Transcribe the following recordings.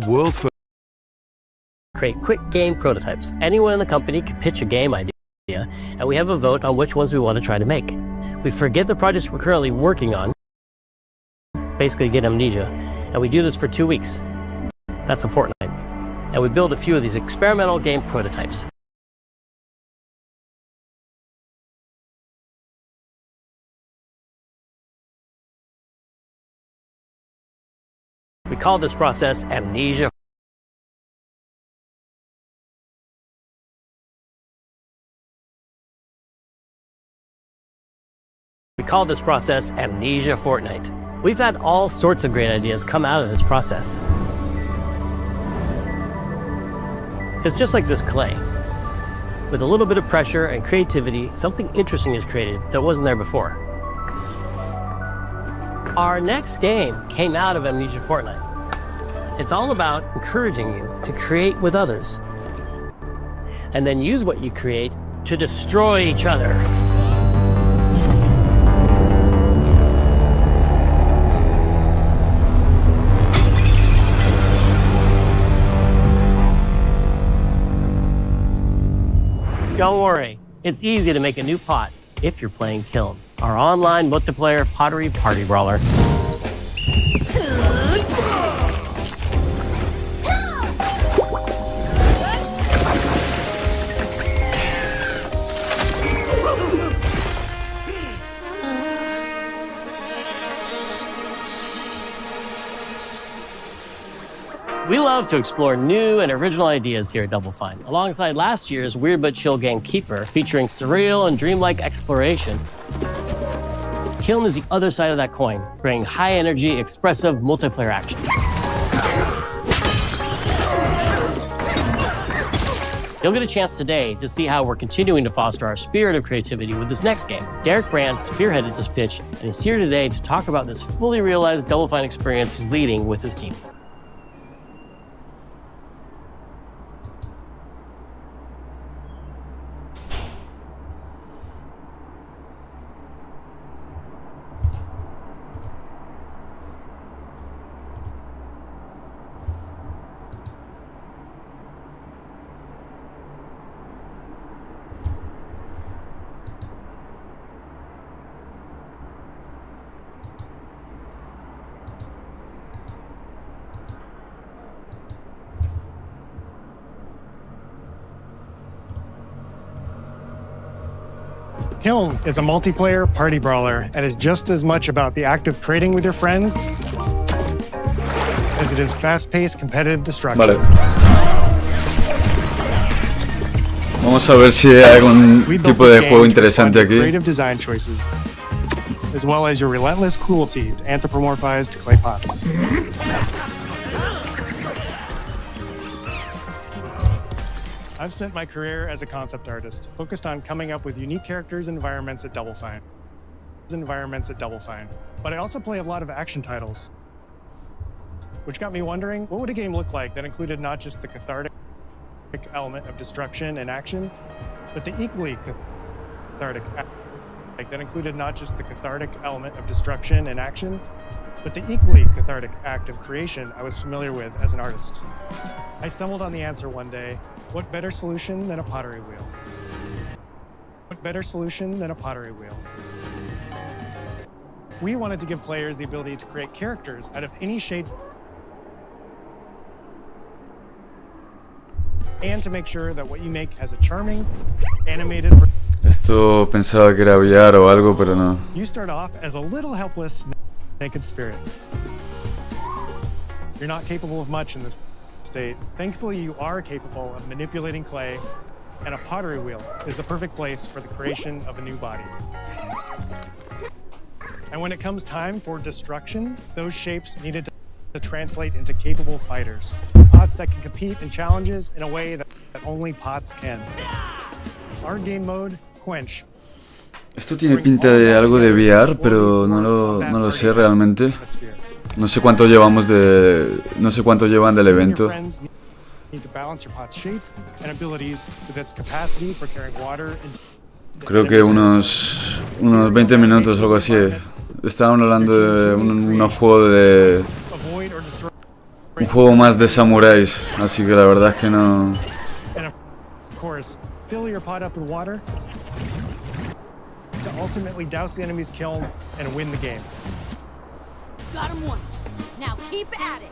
World for create quick game prototypes. Anyone in the company can pitch a game idea, and we have a vote on which ones we want to try to make. We forget the projects we're currently working on, basically get amnesia, and we do this for 2 weeks. That's a fortnight. And we build a few of these experimental game prototypes. We call this process amnesia. We call this process Amnesia Fortnite. We've had all sorts of great ideas come out of this process. It's just like this clay. With a little bit of pressure and creativity, something interesting is created that wasn't there before. Our next game came out of Amnesia Fortnite. It's all about encouraging you to create with others, and then use what you create to destroy each other. Don't worry, it's easy to make a new pot if you're playing Kiln, our online multiplayer pottery party brawler. We love to explore new and original ideas here at Double Fine, alongside last year's Weird But Chill game Keeper, featuring surreal and dreamlike exploration. Kiln is the other side of that coin, bringing high-energy, expressive multiplayer action. You'll get a chance today to see how we're continuing to foster our spirit of creativity with this next game. Derek Brand spearheaded this pitch, and is here today to talk about this fully realized Double Fine experience he's leading with his team. Kiln is a multiplayer party brawler, and it's just as much about the act of trading with your friends as it is fast-paced competitive destruction. Vale. Vamos a ver si hay algún tipo de juego interesante aquí. Creative design choices, as well as your relentless cruelty to anthropomorphized clay pots. I've spent my career as a concept artist, focused on coming up with unique characters and environments at Double Fine. But I also play a lot of action titles, which got me wondering, what would a game look like that included not just the cathartic element of destruction and action, but the equally cathartic act of creation I was familiar with as an artist. I stumbled on the answer one day. What better solution than a pottery wheel? We wanted to give players the ability to create characters out of any shape and to make sure that what you make has a charming, animated... Esto pensaba que era VR o algo, pero no. You start off as a little helpless, naked spirit. You're not capable of much in this state. Thankfully, you are capable of manipulating clay, and a pottery wheel is the perfect place for the creation of a new body. And when it comes time for destruction, those shapes needed to translate into capable fighters. Pots that can compete in challenges in a way that only pots can. Our game mode, Quench. Esto tiene pinta de algo de VR, pero no lo sé realmente. No sé cuánto llevan del evento. Creo que unos 20 minutos o algo así. Estaban hablando de un juego un juego más de samuráis, así que la verdad es que no... And of course, fill your pot up with water to ultimately douse the enemy's kiln and win the game. Got him once. Now keep at it.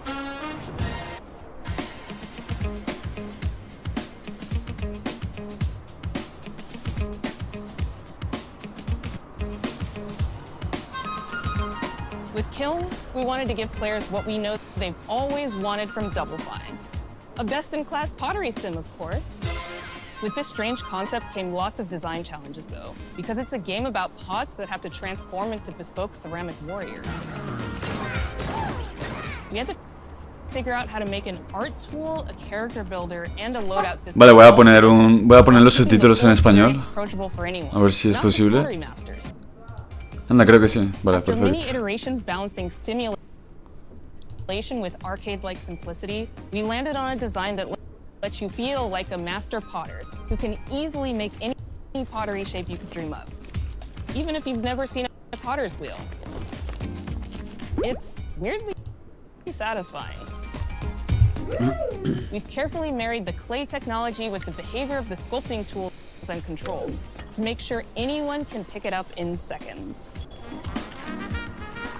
With Kiln, we wanted to give players what we know they've always wanted from Double Fine. A best-in-class pottery sim, of course. With this strange concept came lots of design challenges, though, because it's a game about pots that have to transform into bespoke ceramic warriors. We had to figure out how to make an art tool, a character builder, and a loadout system. Vale, voy a poner los subtítulos en español. A ver si es posible. Anda, creo que sí. Vale, After many perfecto. iterations balancing simulation with arcade-like simplicity, we landed on a design that lets you feel like a master potter who can easily make any pottery shape you could dream of, even if you've never seen a potter's wheel. It's weirdly satisfying. We've carefully married the clay technology with the behavior of the sculpting tools and controls to make sure anyone can pick it up in seconds.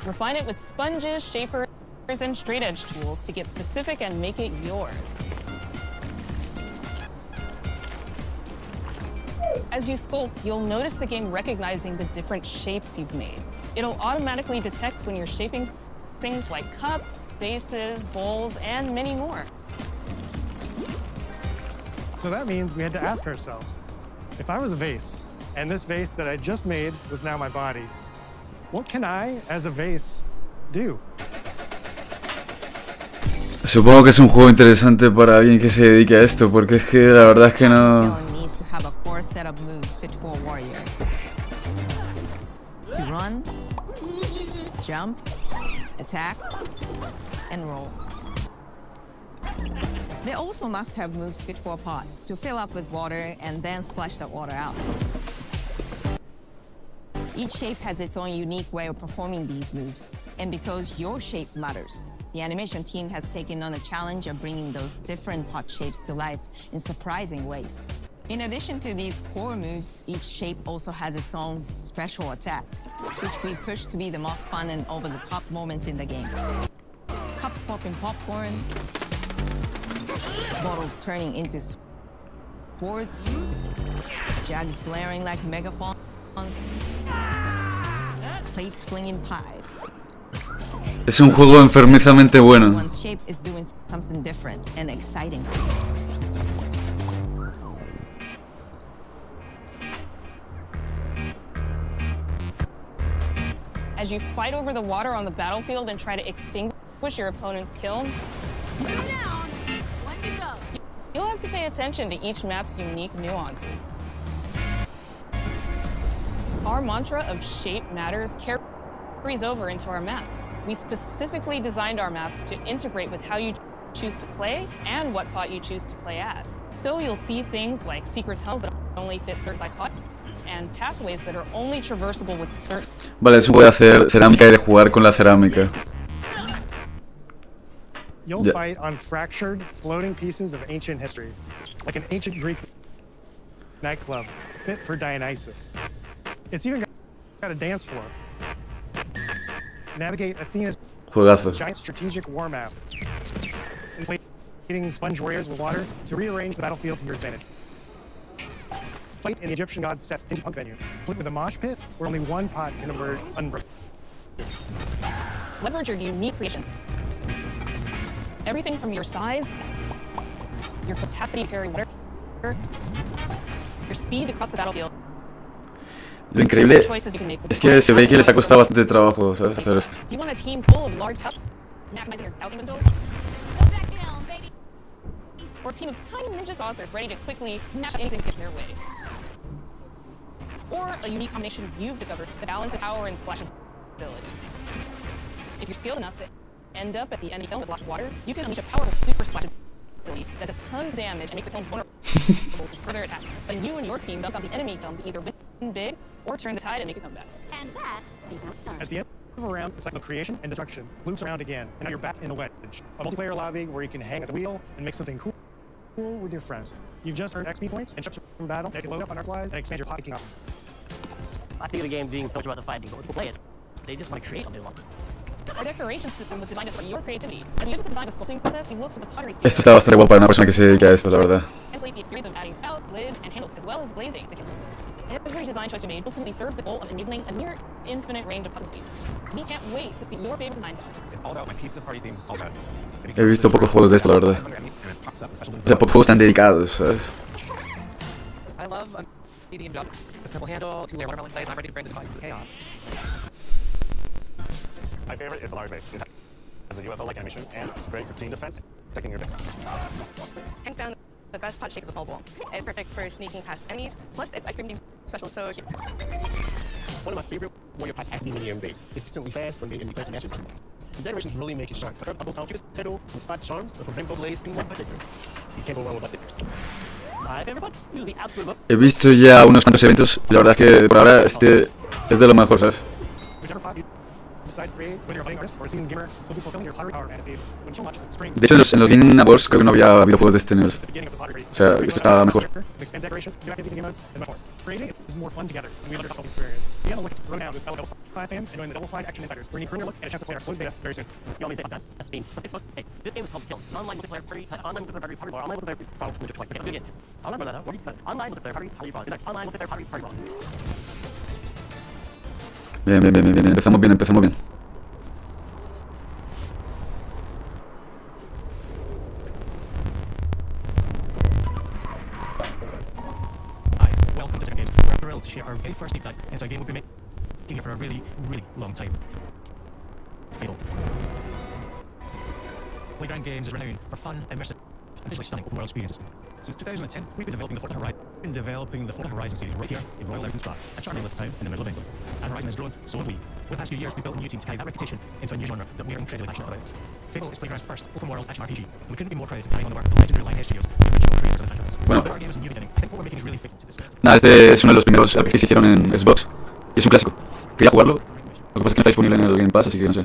Refine it with sponges, shapers, and straight edge tools to get specific and make it yours. As you sculpt, you'll notice the game recognizing the different shapes you've made. It'll automatically detect when you're shaping things like cups, vases, bowls, and many more. So that means we had to ask ourselves, if I was a vase, and this vase that I just made was now my body, what can I, as a vase, do? Supongo que es un juego interesante para alguien que se dedique a esto, porque es que la verdad es que no... Needs to have a core set of moves fit for a warrior. To run, jump, attack, and roll. They also must have moves fit for a pot, to fill up with water and then splash that water out. Each shape has its own unique way of performing these moves, and because your shape matters, the animation team has taken on a challenge of bringing those different pot shapes to life in surprising ways. In addition to these core moves, each shape also has its own special attack, which we push to be the most fun and over-the-top moments in the game. Cups popping popcorn, bottles turning into swords, jugs blaring like megaphones, plates flinging pies. Es un juego enfermizamente bueno. One's shape is doing something different and exciting. As you fight over the water on the battlefield and try to extinguish your opponent's kiln, Down. One to go. you'll have to pay attention to each map's unique nuances. Our mantra of shape matters carries over into our maps. We specifically designed our maps to integrate with how you choose to play and what pot you choose to play as. So you'll see things like secret tunnels that only fit certain size pots and pathways that are only traversable with certain... Vale, es un juego de hacer cerámica y de jugar con la cerámica. You'll Yeah. fight on fractured, floating pieces of ancient history, like an ancient Greek nightclub fit for Dionysus. It's even got a dance floor. Navigate Athena's Juegazo. giant strategic war map. Inflating sponge warriors with water to rearrange the battlefield to your advantage. Fight in the Egyptian god Set's punk venue, complete with a mosh pit where only one pot can emerge unbroken. Leverage your unique creations. Everything from your size, your capacity to carry water, your speed to cross the battlefield. Lo increíble Choices you can make with es que se ve que les ha costado bastante trabajo, ¿sabes? Hacer esto. Do you want a team full of large cups, maximizing your housing inventory? Go back down, baby. Or a team of tiny ninja saucers ready to quickly smash anything that gets in their way? Or a unique combination you've discovered that balances power and splashability. If you're skilled enough to end up at the enemy kiln with lots of water, you can unleash a powerful super splashability that does tons of damage and makes the kiln vulnerable to further attacks. But you and your team dump out the enemy kiln to either win big or turn the tide and make it come back. And that is how it starts. At the around the cycle of creation and destruction loops around again, and now you're back in the wedge. A multiplayer lobby where you can hang at the wheel and make something cool with your friends. You've just earned XP points and chips from battle that can load up on our flies and expand your pocket options. I think the game being so much about the fighting, but we'll play it. They just want to create all day long. Our decoration system was designed to support your creativity. As we did with the design of the sculpting process, we looked to the pottery Esto está bastante guapo para una persona que se dedica a esto, la verdad. translate the experience of adding spouts, lids, and handles, as well as glazing to every design choice you made ultimately serves the goal of enabling a near infinite range of possibilities. We can't wait to see your favorite designs. It's all about my pizza party themed Soldat. He visto pocos juegos de esto, la verdad. O sea, pocos juegos tan dedicados, ¿sabes? I love a medium job. A simple handle, 2-layer watermelon glaze, I'm ready to bring the device to chaos. My favorite is the large base. It has a UFO-like animation, and it's great for team defense, protecting your base. Hands down, the best pot shape is a small ball. It's perfect for sneaking past enemies, plus it's ice cream themed special, so cute. One of my favorite Warrior Pots has the medium base. It's consistently fast when made in close matches. The decorations really make it shine. The third bubbles how cute pedal, some spot charms, the rainbow glaze, ping one shaker. You can't go wrong with my stickers. My favorite one? The absolute book. He visto ya unos cuantos eventos y la verdad es que por ahora este es de lo mejor, ¿sabes? Whichever pot you decide to create, whether you're a budding artist or a seasoned gamer, will be fulfilling your pottery power fantasies when you launches in spring. De hecho, en los Game Awards creo que no había habido juegos de este nivel. The beginning of the pottery. O sea, esto está mejor. Expand decorations, new activities and game modes, and much more. Creating is more fun together, and we love your hustle experience. Be on the lookout to throw down with fellow Double Fine fans and join the Double Fine Action Insiders, bringing your look and a chance to play our closed beta very soon. You want me to say about that? That's Bean. Hey, this game is called Kill. Online multiplayer party, online multiplayer party bar, online multiplayer party twice. Okay, again. Online multiplayer, what do you say? Online multiplayer party bar. Online multiplayer party bar. Bien, bien, bien, bien, empezamos bien, empezamos bien. Hi, welcome to the Games. We're thrilled to share our very first deep dive into a game we've been making here for a really, really long time. Fable. Playground Games is renowned for fun, immersive, and visually stunning open world experiences. Since 2010, we've been developing the Forza Horizon series right here in Royal Mountain Spa, a charming little town in the middle of England. And Horizon has grown, so have we. Over the past few years, we've built a new team to carry that reputation into a new genre that we're incredibly passionate about. Fable is Playground's first open world action RPG, and we couldn't be more proud to carry on the work of the legendary Lionhead Studios, the original creators of the franchise. Bueno. Our game is a new beginning. I think what we're making is really fitting to this. Nada, este es uno de los primeros RPGs que se hicieron en Xbox y es un clásico. Quería jugarlo, lo que pasa es que no está disponible en el Game Pass, así que no sé.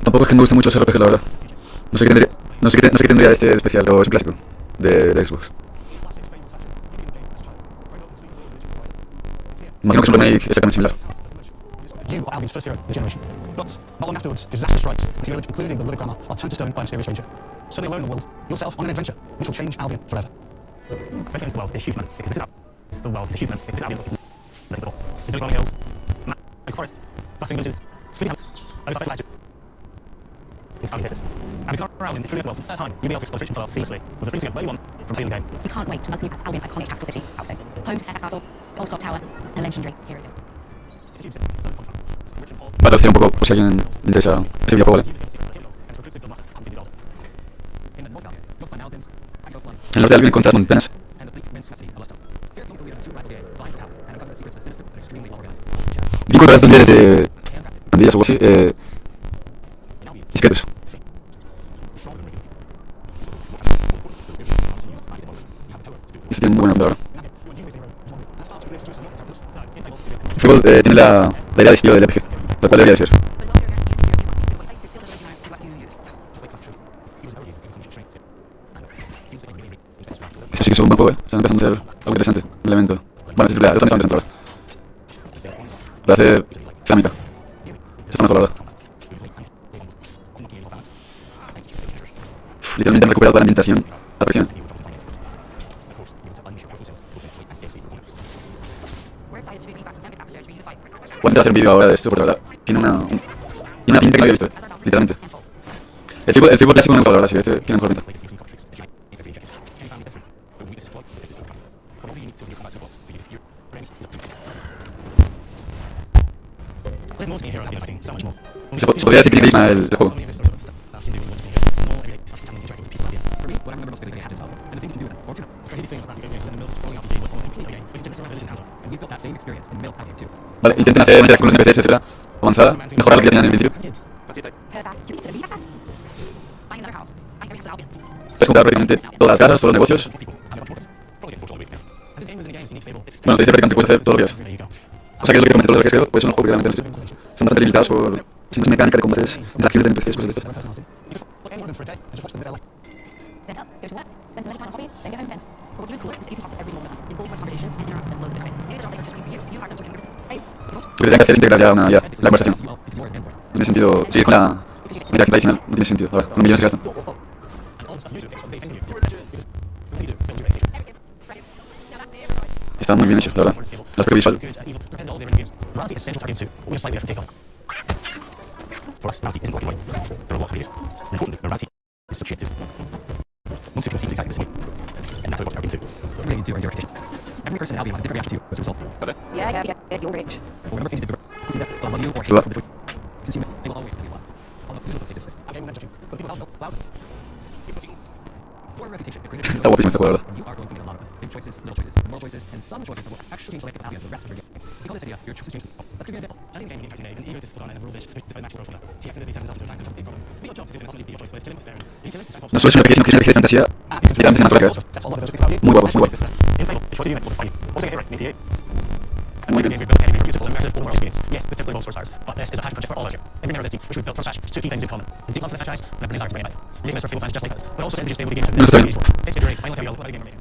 Tampoco es que me guste mucho ese RPG, la verdad. No sé qué tendría este especial, pero es un clásico de Xbox. Imagino que es un remake exactamente similar. You are Albion's first hero in the generation. But not long afterwards, disaster strikes, including the Living Grammar are turned to stone by a mysterious stranger. Suddenly alone in the world, yourself on an adventure which will change Albion forever. First against the world is human, because this is the world is human, because this is Albion. The rolling hills, like forest, bustling villages, spinning houses, those are flashes. It's Albion exists. And we got around in the truly the world for the first time, you'll be able to explore the rich world seamlessly, with the freedom of where you want from playing the game. We can't wait to welcome you to Albion's iconic capital city, Houston, home to Fairfax Castle, Gold Clock Tower, and legendary Heroes Hill. Voy a traducir un poco por si a alguien le interesa este videojuego, ¿vale? En el norte de Albion encuentras montañas. Aquí encontrarás dos líderes de pandillas o algo así, discretos. Este tiene muy buena palabra. Fable tiene la idea de estilo del RPG, lo cual debería de ser. Esto sí que es un buen juego, están empezando a hacer algo interesante, un elemento. Bueno, este es AAA, yo también está interesante ahora. Lo hace cerámica. Esto está mejor, la verdad. Literalmente han recuperado toda la ambientación a la perfección. Voy a intentar hacer un vídeo ahora de esto porque la verdad tiene una pinta que no había visto, literalmente. El Fable clásico no me gusta, la verdad, sí, este tiene mejor pinta. Se podría decir que tiene carisma el juego. Vale, intenten hacer una interacción con los NPCs, etc. Avanzada, mejorar lo que ya tenían en el principio. Puedes comprar prácticamente todas las casas, todos los negocios. Bueno, te dice prácticamente que puedes hacer todo lo que quieras. O sea que es lo que comenté, lo que creo, pues son un juego que realmente están bastante limitados por sin mecánica de combates, interacciones de NPCs, cosas de estas. Then up, go to work, spend some leisure time on hobbies, then go home and vent. But what's even cooler is that you can talk to every single member in fully voiced conversations and interact with them loads of different ways. Maybe the job they go to screen for you, so you hire them to work in your business. Hey, Lo que tendrían que hacer es integrar ya una IA, la conversación. No tiene sentido seguir con la interacción tradicional, no tiene sentido. Ahora, los millones se gastan. Está muy bien hecho, la verdad. El aspecto visual. Morality is essential targeting too, but with a slightly different take on it. For us, morality isn't black and white. There are lots of ideas. And importantly, morality is subjective. Most people see things exactly the same way. And that's what targeting too. Relating to is your reputation. Every person in Albion had a different reaction to you as a result. Yeah, you're rich. But remember things you did before. Things that they'll love you or hate you for the truth. Since you they will always tell you what. Although people don't say this. Okay, we're not judging. But people out loud. Your reputation is greater. Está guapísimo este juego, la verdad. You are going to get a lot of them. Big choices, little choices, small choices, and some choices that will actually change the landscape of Albion for the rest of your game. We call this idea your choices change. Let's give you an example. I think the game being cartoon and eager to put on and rules to match world for now. He accidentally turns himself into a giant, which is a big problem. Be your job to do and ultimately be your choice with killing the sparing. In killing, No solo es una pequeña de fantasía, literalmente cinematográfica. that's all of those things. Muy guapo, muy guapo. In Fable, the choice you make will define you. We'll take it right, in 88. And when you're building a heavy, beautiful, immersive, full world experience. Yes, with typically most 4 stars, but this is a passion project for all of us here. Every member of the team, which we've built from scratch, has 2 key things in common. A deep love for the franchise and a burning desire to bring it back. We're making this for Fable fans just like us, but also to introduce Fable to the game to No está bien. It's been great. Finally, tell you what a game we're making.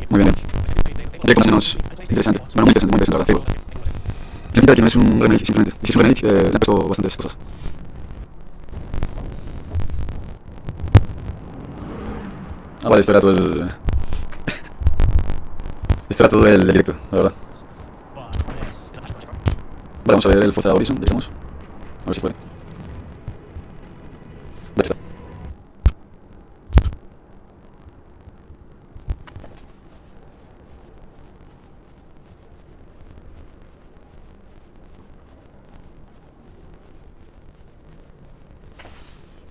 Muy bien. Ya que más o menos interesante. Bueno, muy interesante, la verdad, Fable. Tiene pinta de que no es un remake, simplemente. Y si es un remake, le han puesto bastantes cosas. Ah, vale, esto era todo el... esto era todo el directo, la verdad. Vale, vamos a ver el Forza Horizon, ya estamos. A ver si puede. Ya está.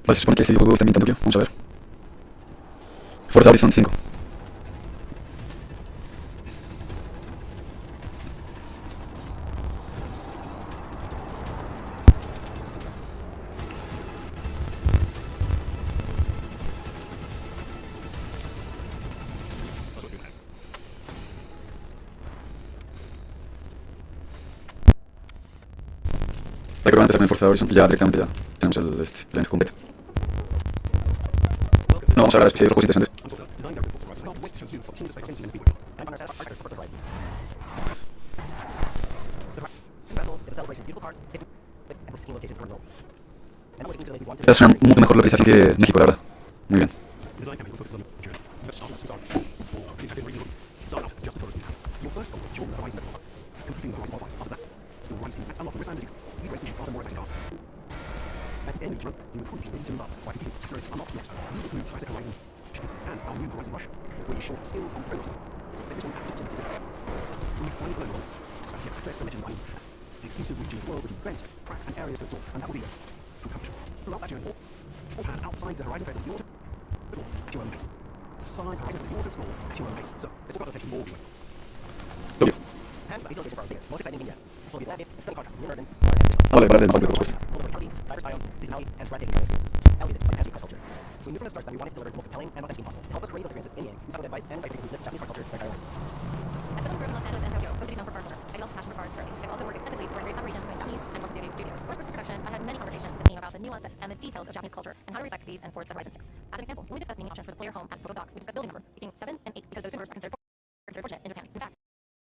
Vale, se supone que este videojuego está ambientado en Tokio, vamos a ver. Forza Horizon 5. Recuerdo antes también Forza Horizon, ya directamente ya tenemos el evento completo. No vamos a hablar de otros juegos interesantes. Esta es una mucho mejor localización que México, la verdad. Muy bien. Vale, para el impacto de los and the details of Japanese culture and how to reflect these in Forza Horizon 6. As an example, when we discussed naming options for the player home and Proto Docks, we discussed building number, picking 7 and 8 because those numbers are considered fortunate in Japan. In fact,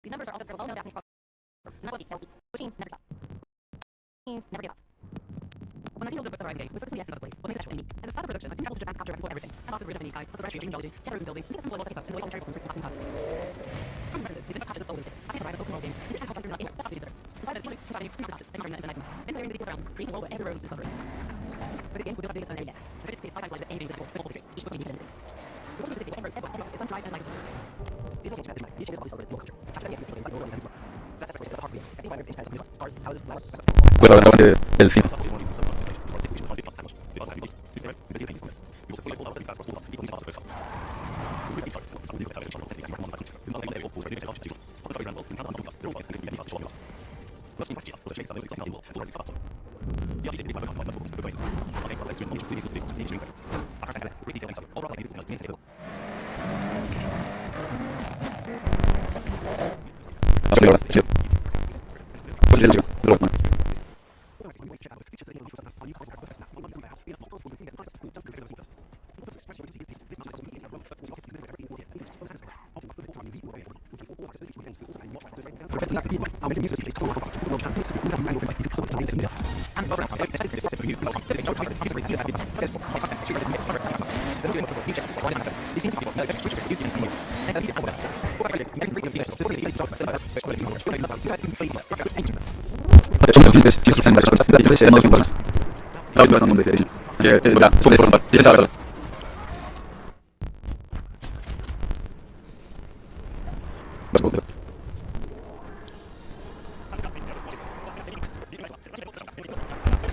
these numbers are also well-known Japanese proverbs, not lucky, which means never give up. Means never give up. When our team built the Forza Horizon game, we focused on the essence of the place, what makes it actually unique. At the start of production, I traveled to Japan to capture before everything. And after the rid of any skies, plus the rest of dream geology, standards and buildings, we did simple levels of and the way all cherry blossoms passing past. From references, we did not capture the soul of the physics. I think the open world game, we did ask how through not in that's these Decided to try to pre-classes, then covering the night. Then clearing the details around, creating a world where every road is discovered. For this game, we built our biggest area yet. The first is sci-fi that anything with all the each book independently. The book is it's on drive and light. Seasonal change Japan. These changes obviously celebrate local culture. After the like the world has work. That's the heart of the game. Every minor independence of cars, houses, landmarks. Pues ahora el 5. Son los clientes y los funcionarios de la diferencia de modos globales. La última es un nombre de diseño. Que, soy de forma, diseñada,